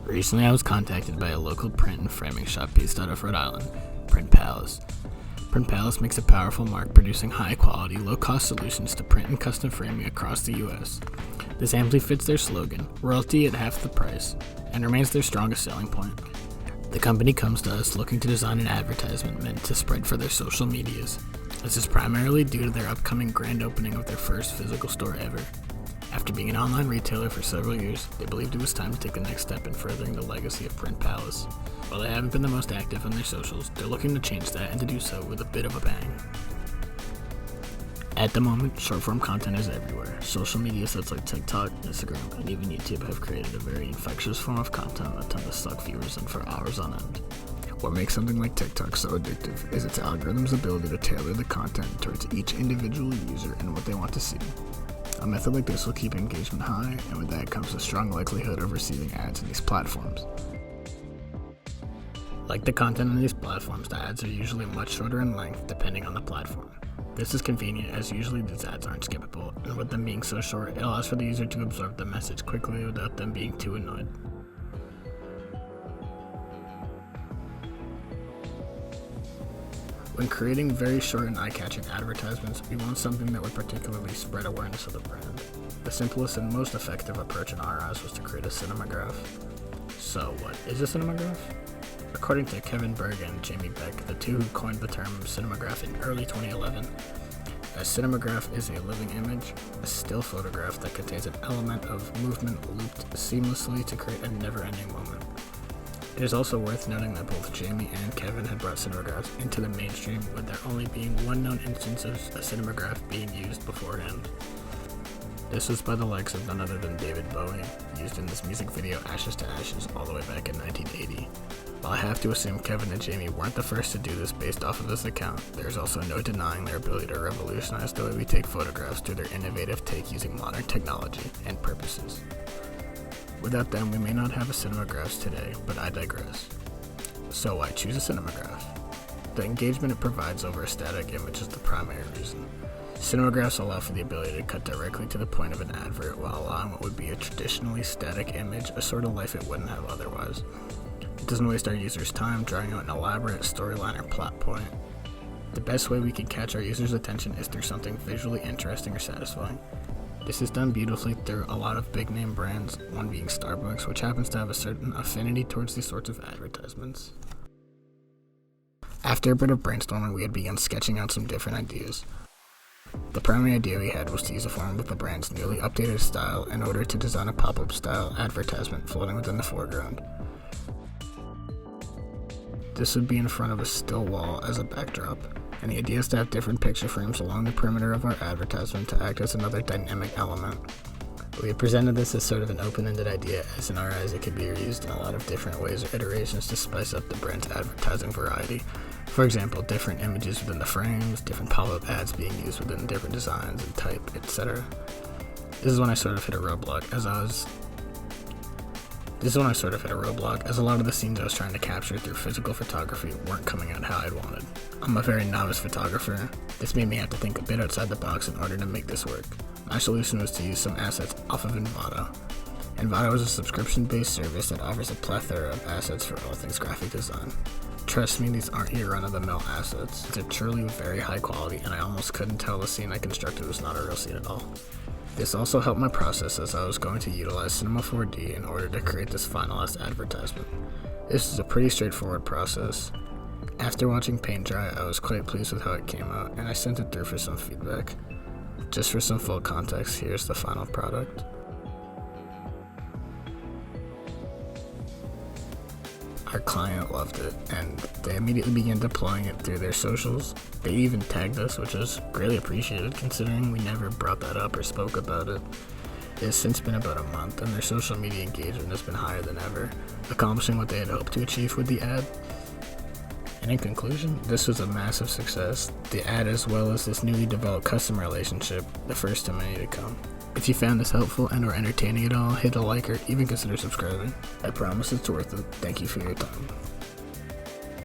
Recently, I was contacted by a local print and framing shop based out of Rhode Island, Print Palace. Print Palace makes a powerful mark producing high-quality, low-cost solutions to print and custom framing across the U.S. This amply fits their slogan, royalty at half the price, and remains their strongest selling point. The company comes to us looking to design an advertisement meant to spread for their social medias. This is primarily due to their upcoming grand opening of their first physical store ever. After being an online retailer for several years, they believed it was time to take the next step in furthering the legacy of Print Palace. While they haven't been the most active on their socials, they're looking to change that and to do so with a bit of a bang. At the moment, short-form content is everywhere. Social media sites like TikTok, Instagram, and even YouTube have created a very infectious form of content that tend to suck viewers in for hours on end. What makes something like TikTok so addictive is its algorithm's ability to tailor the content towards each individual user and what they want to see. A method like this will keep engagement high, and with that comes a strong likelihood of receiving ads in these platforms. Like the content on these platforms, the ads are usually much shorter in length depending on the platform. This is convenient as usually these ads aren't skippable, and with them being so short, it allows for the user to absorb the message quickly without them being too annoyed. When creating very short and eye-catching advertisements, we want something that would particularly spread awareness of the brand. The simplest and most effective approach in our eyes was to create a cinematograph. So what is a cinematograph? According to Kevin Berg and Jamie Beck, the two who coined the term cinematograph in early 2011, a cinematograph is a living image, a still photograph that contains an element of movement looped seamlessly to create a never-ending moment. It is also worth noting that both Jamie and Kevin had brought cinemagraphs into the mainstream, with there only being one known instance of a cinematograph being used beforehand. This was by the likes of none other than David Bowie, used in this music video Ashes to Ashes all the way back in 1980. While I have to assume Kevin and Jamie weren't the first to do this based off of this account, there's also no denying their ability to revolutionize the way we take photographs through their innovative take using modern technology and purposes. Without them, we may not have a cinemagraphs today, but I digress. So why choose a cinemagraph? The engagement it provides over a static image is the primary reason. Cinemagraphs allow for the ability to cut directly to the point of an advert while allowing what would be a traditionally static image a sort of life it wouldn't have otherwise. It doesn't waste our users' time drawing out an elaborate storyline or plot point. The best way we can catch our users' attention is through something visually interesting or satisfying. This is done beautifully through a lot of big name brands, one being Starbucks, which happens to have a certain affinity towards these sorts of advertisements. After a bit of brainstorming, we had begun sketching out some different ideas. The primary idea we had was to use a form with the brand's newly updated style in order to design a pop-up style advertisement floating within the foreground. This would be in front of a still wall as a backdrop, and the idea is to have different picture frames along the perimeter of our advertisement to act as another dynamic element. We have presented this as sort of an open-ended idea, as in our eyes it could be reused in a lot of different ways or iterations to spice up the brand's advertising variety. For example, different images within the frames, different pop-up ads being used within different designs and type, etc. This is when I sort of hit a roadblock, as a lot of the scenes I was trying to capture through physical photography weren't coming out how I'd wanted. I'm a very novice photographer. This made me have to think a bit outside the box in order to make this work. My solution was to use some assets off of Envato. Envato is a subscription-based service that offers a plethora of assets for all things graphic design. Trust me, these aren't your run-of-the-mill assets. They're truly very high quality, and I almost couldn't tell the scene I constructed was not a real scene at all. This also helped my process as I was going to utilize Cinema 4D in order to create this finalized advertisement. This is a pretty straightforward process. After watching paint dry, I was quite pleased with how it came out, and I sent it through for some feedback. Just for some full context, here's the final product. Our client loved it, and they immediately began deploying it through their socials. They even tagged us, which was greatly appreciated considering we never brought that up or spoke about it. It has since been about a month, and their social media engagement has been higher than ever, accomplishing what they had hoped to achieve with the ad. And in conclusion, this was a massive success. The ad, as well as this newly developed customer relationship, the first of many to come. If you found this helpful and or entertaining at all, hit a like or even consider subscribing. I promise it's worth it. Thank you for your time.